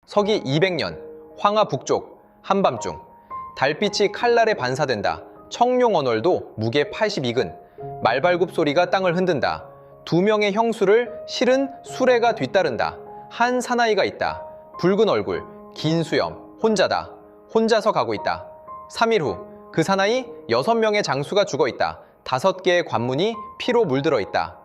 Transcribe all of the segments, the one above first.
서기 200년 황하 북쪽 한밤중 달빛이 칼날에 반사된다. 청룡 언월도 무게 82근 말발굽 소리가 땅을 흔든다. 두 명의 형수를 실은 수레가 뒤따른다. 한 사나이가 있다. 붉은 얼굴 긴 수염 혼자다. 혼자서 가고 있다. 3일 후 그 사나이 6명의 장수가 죽어 있다. 5개의 관문이 피로 물들어 있다.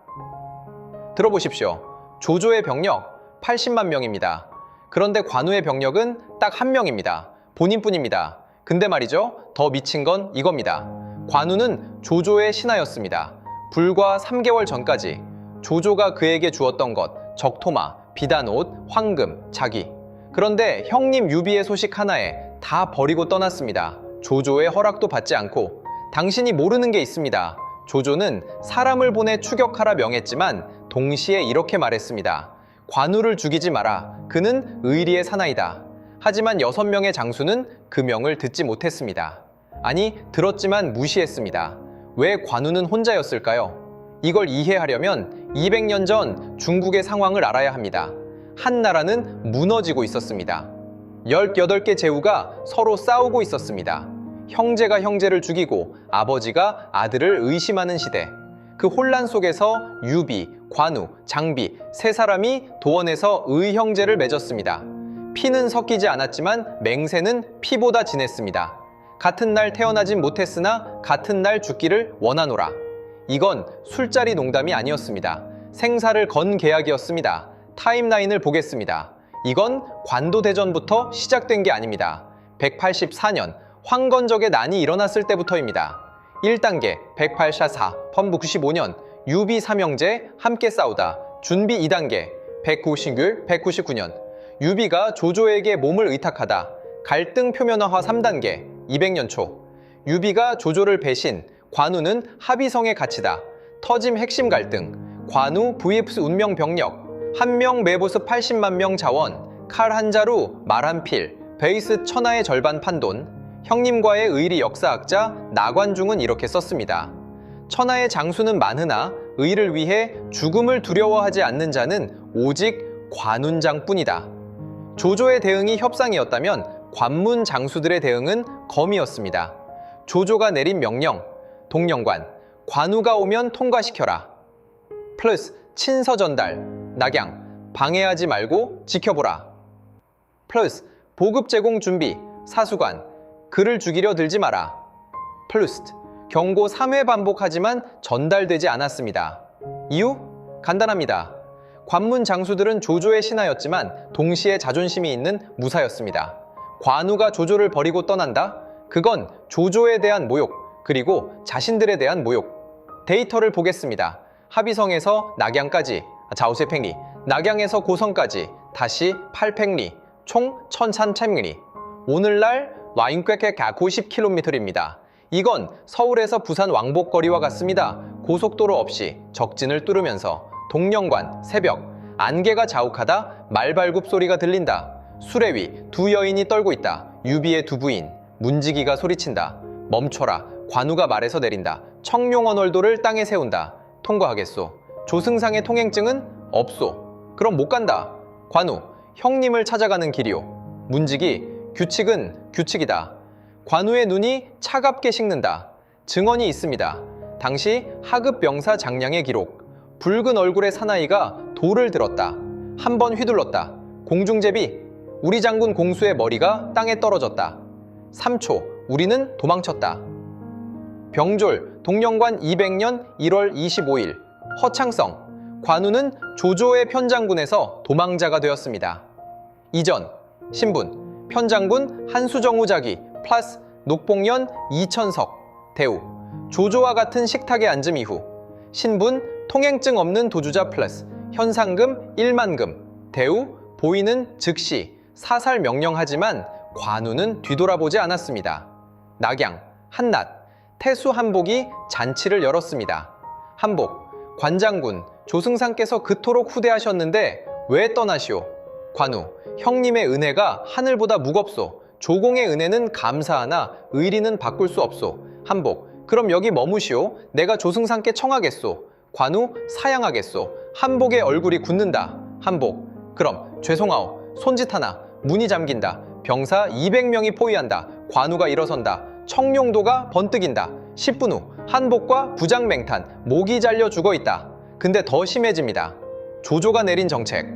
들어보십시오. 조조의 병력 80만 명입니다. 그런데 관우의 병력은 딱 1명입니다. 본인뿐입니다. 근데 말이죠. 더 미친 건 이겁니다. 관우는 조조의 신하였습니다. 불과 3개월 전까지 조조가 그에게 주었던 것, 적토마, 비단옷, 황금, 자기. 그런데 형님 유비의 소식 하나에 다 버리고 떠났습니다. 조조의 허락도 받지 않고. 당신이 모르는 게 있습니다. 조조는 사람을 보내 추격하라 명했지만 동시에 이렇게 말했습니다. 관우를 죽이지 마라. 그는 의리의 사나이다. 하지만 6명의 장수는 그 명을 듣지 못했습니다. 아니, 들었지만 무시했습니다. 왜 관우는 혼자였을까요? 이걸 이해하려면 200년 전 중국의 상황을 알아야 합니다. 한 나라는 무너지고 있었습니다. 18개 제후가 서로 싸우고 있었습니다. 형제가 형제를 죽이고 아버지가 아들을 의심하는 시대. 그 혼란 속에서 유비, 관우, 장비 세 사람이 도원에서 의형제를 맺었습니다. 피는 섞이지 않았지만 맹세는 피보다 진했습니다. 같은 날 태어나진 못했으나 같은 날 죽기를 원하노라. 이건 술자리 농담이 아니었습니다. 생사를 건 계약이었습니다. 타임라인을 보겠습니다. 이건 관도대전부터 시작된 게 아닙니다. 184년 황건적의 난이 일어났을 때부터입니다. 1단계 108샤4 펌부 95년 유비 삼형제 함께 싸우다. 준비 2단계 199년 유비가 조조에게 몸을 의탁하다. 갈등 표면화화 3단계 200년 초 유비가 조조를 배신. 관우는 합의성에 갇히다. 터짐 핵심 갈등. 관우 vs 운명 병력. 한 명 매보스 80만 명 자원. 칼 한 자루 말 한 필. 베이스 천하의 절반 판돈. 형님과의 의리 역사학자 나관중은 이렇게 썼습니다. 천하의 장수는 많으나 의를 위해 죽음을 두려워하지 않는 자는 오직 관운장뿐이다. 조조의 대응이 협상이었다면 관문 장수들의 대응은 검이었습니다. 조조가 내린 명령, 동령관, 관우가 오면 통과시켜라. 플러스 친서 전달, 낙양, 방해하지 말고 지켜보라. 플러스 보급 제공 준비, 사수관, 그를 죽이려 들지 마라. 플러스 경고 3회 반복하지만 전달되지 않았습니다. 이유? 간단합니다. 관문 장수들은 조조의 신하였지만 동시에 자존심이 있는 무사였습니다. 관우가 조조를 버리고 떠난다? 그건 조조에 대한 모욕, 그리고 자신들에 대한 모욕. 데이터를 보겠습니다. 합의성에서 낙양까지, 자오세팽리, 낙양에서 고성까지, 다시 8팽리, 총 1300리. 오늘날 와인꾀께 가 90km입니다. 이건 서울에서 부산 왕복거리와 같습니다. 고속도로 없이 적진을 뚫으면서 동령관, 새벽, 안개가 자욱하다. 말발굽 소리가 들린다. 수레 위 두 여인이 떨고 있다. 유비의 두 부인, 문지기가 소리친다. 멈춰라. 관우가 말에서 내린다. 청룡 언월도를 땅에 세운다. 통과하겠소. 조승상의 통행증은 없소. 그럼 못 간다. 관우, 형님을 찾아가는 길이오. 문지기, 규칙은 규칙이다. 관우의 눈이 차갑게 식는다. 증언이 있습니다. 당시 하급 병사 장량의 기록. 붉은 얼굴의 사나이가 돌을 들었다. 한 번 휘둘렀다. 공중제비, 우리 장군 공수의 머리가 땅에 떨어졌다. 3초, 우리는 도망쳤다. 병졸, 동령관 200년 1월 25일. 허창성, 관우는 조조의 편장군에서 도망자가 되었습니다. 이전, 신분, 편장군 한수정우 자기 플러스 녹봉년 2000석 대우. 조조와 같은 식탁에 앉음 이후 신분 통행증 없는 도주자 플러스 현상금 1만금 대우. 보이는 즉시 사살 명령하지만 관우는 뒤돌아보지 않았습니다. 낙양 한낮 태수 한복이 잔치를 열었습니다. 한복, 관장군 조승상께서 그토록 후대하셨는데 왜 떠나시오? 관우, 형님의 은혜가 하늘보다 무겁소. 조공의 은혜는 감사하나 의리는 바꿀 수 없소. 한복, 그럼 여기 머무시오. 내가 조승상께 청하겠소. 관우, 사양하겠소. 한복의 얼굴이 굳는다. 한복, 그럼 죄송하오. 손짓 하나. 문이 잠긴다. 병사 200명이 포위한다. 관우가 일어선다. 청룡도가 번뜩인다. 10분 후 한복과 부장 맹탄, 목이 잘려 죽어있다. 근데 더 심해집니다. 조조가 내린 정책,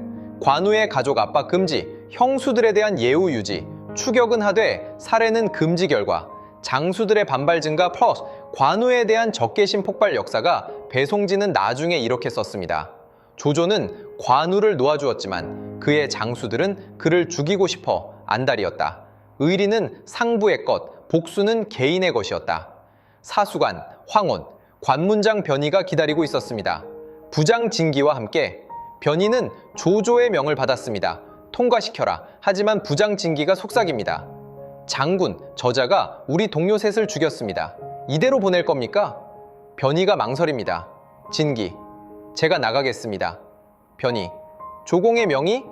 관우의 가족 압박 금지, 형수들에 대한 예우 유지, 추격은 하되 살해는 금지 결과, 장수들의 반발 증가 플러스 관우에 대한 적개심 폭발 역사가 배송진은 나중에 이렇게 썼습니다. 조조는 관우를 놓아주었지만 그의 장수들은 그를 죽이고 싶어 안달이었다. 의리는 상부의 것, 복수는 개인의 것이었다. 사수관, 황혼, 관문장 변희가 기다리고 있었습니다. 부장 진기와 함께 변희는 조조의 명을 받았습니다. 통과시켜라. 하지만 부장 진기가 속삭입니다. 장군, 저자가 우리 동료 셋을 죽였습니다. 이대로 보낼 겁니까? 변희가 망설입니다. 진기, 제가 나가겠습니다. 변희, 조공의 명이?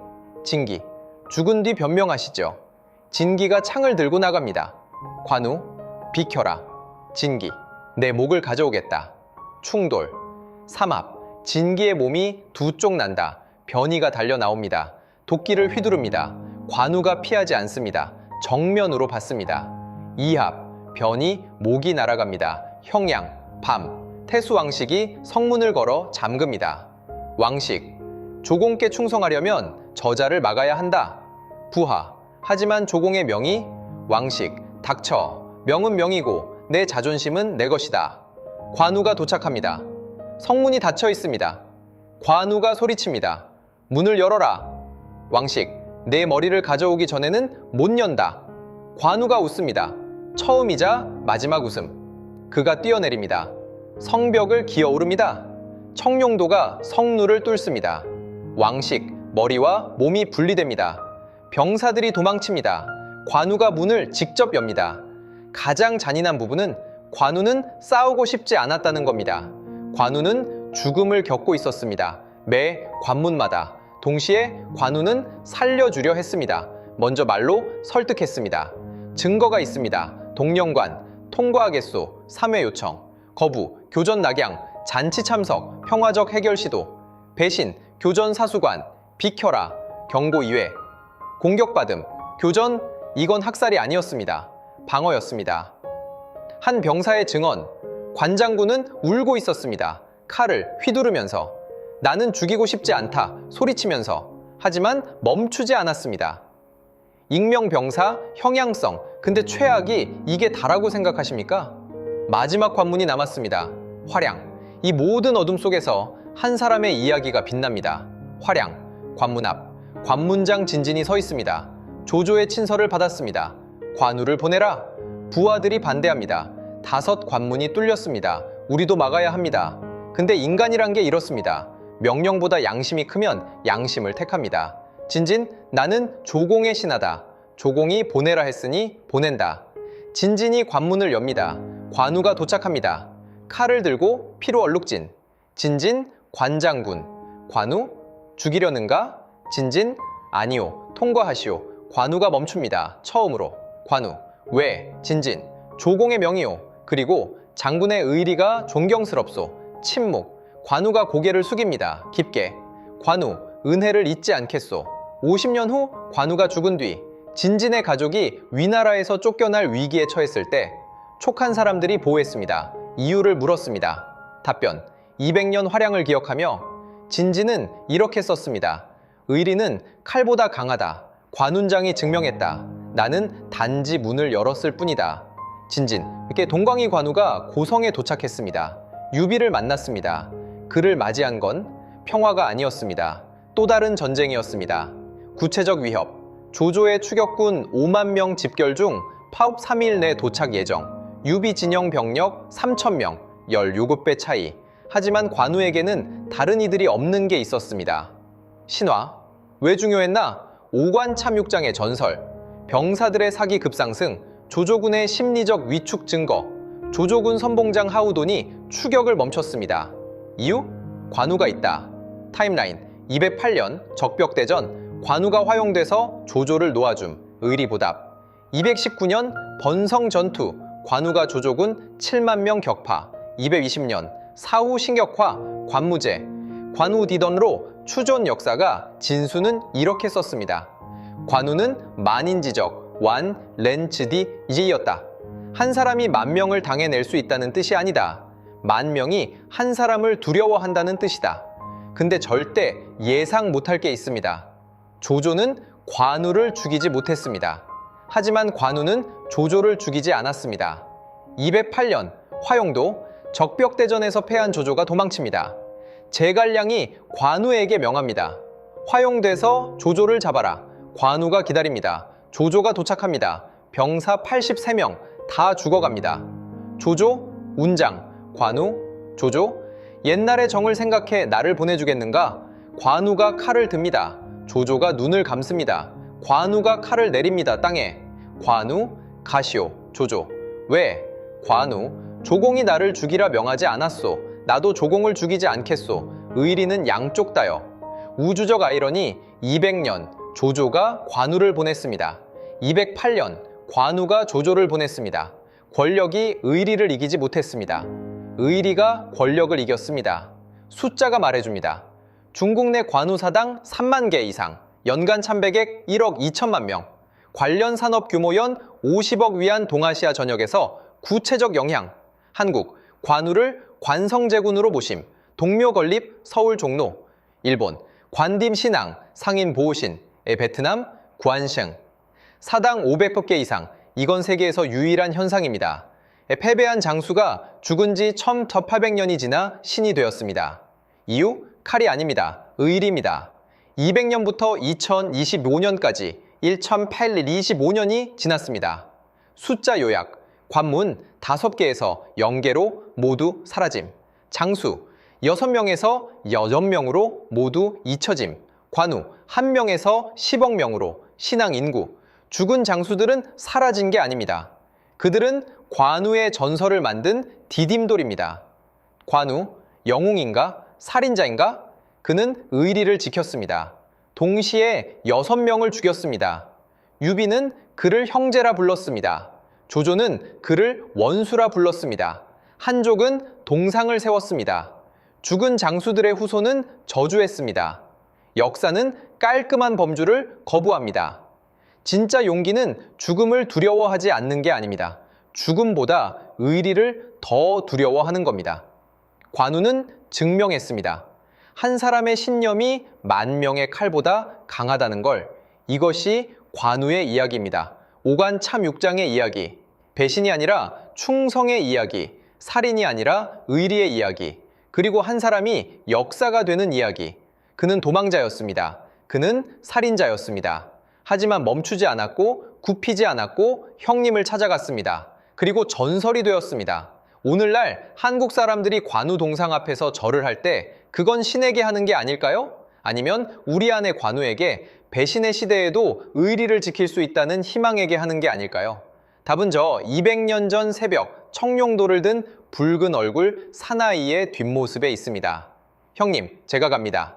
진기, 죽은 뒤 변명하시죠. 진기가 창을 들고 나갑니다. 관우, 비켜라. 진기, 내 목을 가져오겠다. 충돌, 삼합, 진기의 몸이 두 쪽 난다. 변희가 달려 나옵니다. 도끼를 휘두릅니다. 관우가 피하지 않습니다. 정면으로 받습니다. 이합, 변희, 목이 날아갑니다. 형양, 밤, 태수왕식이 성문을 걸어 잠깁니다. 왕식, 조공께 충성하려면 저자를 막아야 한다. 부하, 하지만 조공의 명이? 왕식, 닥쳐. 명은 명이고 내 자존심은 내 것이다. 관우가 도착합니다. 성문이 닫혀 있습니다. 관우가 소리칩니다. 문을 열어라. 왕식, 내 머리를 가져오기 전에는 못 연다. 관우가 웃습니다. 처음이자 마지막 웃음. 그가 뛰어내립니다. 성벽을 기어오릅니다. 청룡도가 성루를 뚫습니다. 왕식, 머리와 몸이 분리됩니다. 병사들이 도망칩니다. 관우가 문을 직접 엽니다. 가장 잔인한 부분은 관우는 싸우고 싶지 않았다는 겁니다. 관우는 죽음을 겪고 있었습니다. 매 관문마다. 동시에 관우는 살려주려 했습니다. 먼저 말로 설득했습니다. 증거가 있습니다. 동령관, 통과하겠소, 3회 요청, 거부, 교전 낙양, 잔치 참석, 평화적 해결 시도, 배신, 교전 사수관, 비켜라, 경고 2회, 공격받음, 교전, 이건 학살이 아니었습니다. 방어였습니다. 한 병사의 증언, 관장군은 울고 있었습니다. 칼을 휘두르면서. 나는 죽이고 싶지 않다 소리치면서. 하지만 멈추지 않았습니다. 익명병사, 형양성, 근데 최악이 이게 다라고 생각하십니까? 마지막 관문이 남았습니다. 화량, 이 모든 어둠 속에서 한 사람의 이야기가 빛납니다. 화량, 관문 앞, 관문장 진진이 서 있습니다. 조조의 친서를 받았습니다. 관우를 보내라. 부하들이 반대합니다. 5 관문이 뚫렸습니다. 우리도 막아야 합니다. 근데 인간이란 게 이렇습니다. 명령보다 양심이 크면 양심을 택합니다. 진진, 나는 조공의 신하다. 조공이 보내라 했으니 보낸다. 진진이 관문을 엽니다. 관우가 도착합니다. 칼을 들고 피로 얼룩진. 진진, 관장군. 관우, 죽이려는가? 진진, 아니오, 통과하시오. 관우가 멈춥니다. 처음으로. 관우, 왜? 진진, 조공의 명이오. 그리고 장군의 의리가 존경스럽소. 침묵. 관우가 고개를 숙입니다. 깊게. 관우, 은혜를 잊지 않겠소. 50년 후 관우가 죽은 뒤 진진의 가족이 위나라에서 쫓겨날 위기에 처했을 때 촉한 사람들이 보호했습니다. 이유를 물었습니다. 답변, 200년 화량을 기억하며 진진은 이렇게 썼습니다. 의리는 칼보다 강하다. 관운장이 증명했다. 나는 단지 문을 열었을 뿐이다. 진진, 이렇게 동광이 관우가 고성에 도착했습니다. 유비를 만났습니다. 그를 맞이한 건 평화가 아니었습니다. 또 다른 전쟁이었습니다. 구체적 위협, 조조의 추격군 5만 명 집결 중 파업 3일 내 도착 예정, 유비 진영 병력 3,000명, 17배 차이. 하지만 관우에게는 다른 이들이 없는 게 있었습니다. 신화, 왜 중요했나? 오관 참육장의 전설, 병사들의 사기 급상승, 조조군의 심리적 위축 증거, 조조군 선봉장 하우돈이 추격을 멈췄습니다. 이유? 관우가 있다. 타임라인, 208년 적벽대전, 관우가 화용돼서 조조를 놓아줌, 의리보답. 219년 번성 전투, 관우가 조조군 7만 명 격파. 220년 사후 신격화, 관무제. 관우 디던로 추존 역사가 진수는 이렇게 썼습니다. 관우는 만인지적, 완, 렌츠디, 이제이었다. 한 사람이 만 명을 당해낼 수 있다는 뜻이 아니다. 만 명이 한 사람을 두려워한다는 뜻이다. 근데 절대 예상 못할 게 있습니다. 조조는 관우를 죽이지 못했습니다. 하지만 관우는 조조를 죽이지 않았습니다. 208년 화용도 적벽대전에서 패한 조조가 도망칩니다. 제갈량이 관우에게 명합니다. 화용도에서 조조를 잡아라. 관우가 기다립니다. 조조가 도착합니다. 병사 83명 다 죽어갑니다. 조조, 운장, 관우, 조조, 옛날의 정을 생각해 나를 보내주겠는가? 관우가 칼을 듭니다. 조조가 눈을 감습니다. 관우가 칼을 내립니다. 땅에. 관우, 가시오, 조조. 왜? 관우, 조공이 나를 죽이라 명하지 않았소. 나도 조공을 죽이지 않겠소. 의리는 양쪽 다여. 우주적 아이러니 200년 조조가 관우를 보냈습니다. 208년 관우가 조조를 보냈습니다. 권력이 의리를 이기지 못했습니다. 의리가 권력을 이겼습니다. 숫자가 말해줍니다. 중국 내 관우사당 3만 개 이상, 연간 참배객 1억 2천만 명, 관련 산업 규모 연 50억 위안 동아시아 전역에서 구체적 영향, 한국, 관우를 관성제군으로 모심, 동묘 건립 서울 종로, 일본, 관딤 신앙, 상인 보호신, 베트남, 구안셩, 사당 500개 이상, 이건 세계에서 유일한 현상입니다. 패배한 장수가 죽은 지 1800년이 지나 신이 되었습니다. 이유? 칼이 아닙니다. 의리입니다. 200년부터 2025년까지 1825년이 지났습니다. 숫자 요약, 관문 5개에서 0개로 모두 사라짐, 장수 6명에서 6명으로 모두 잊혀짐, 관우 1명에서 10억 명으로 신앙 인구, 죽은 장수들은 사라진 게 아닙니다. 그들은 관우의 전설을 만든 디딤돌입니다. 관우, 영웅인가? 살인자인가? 그는 의리를 지켰습니다. 동시에 6명을 죽였습니다. 유비는 그를 형제라 불렀습니다. 조조는 그를 원수라 불렀습니다. 한족은 동상을 세웠습니다. 죽은 장수들의 후손은 저주했습니다. 역사는 깔끔한 범주를 거부합니다. 진짜 용기는 죽음을 두려워하지 않는 게 아닙니다. 죽음보다 의리를 더 두려워하는 겁니다. 관우는 증명했습니다. 한 사람의 신념이 만 명의 칼보다 강하다는 걸. 이것이 관우의 이야기입니다. 오간 참6장의 이야기. 배신이 아니라 충성의 이야기. 살인이 아니라 의리의 이야기. 그리고 한 사람이 역사가 되는 이야기. 그는 도망자였습니다. 그는 살인자였습니다. 하지만 멈추지 않았고 굽히지 않았고 형님을 찾아갔습니다. 그리고 전설이 되었습니다. 오늘날 한국 사람들이 관우 동상 앞에서 절을 할 때 그건 신에게 하는 게 아닐까요? 아니면 우리 안의 관우에게 배신의 시대에도 의리를 지킬 수 있다는 희망에게 하는 게 아닐까요? 답은 저 200년 전 새벽 청룡도를 든 붉은 얼굴 사나이의 뒷모습에 있습니다. 형님, 제가 갑니다.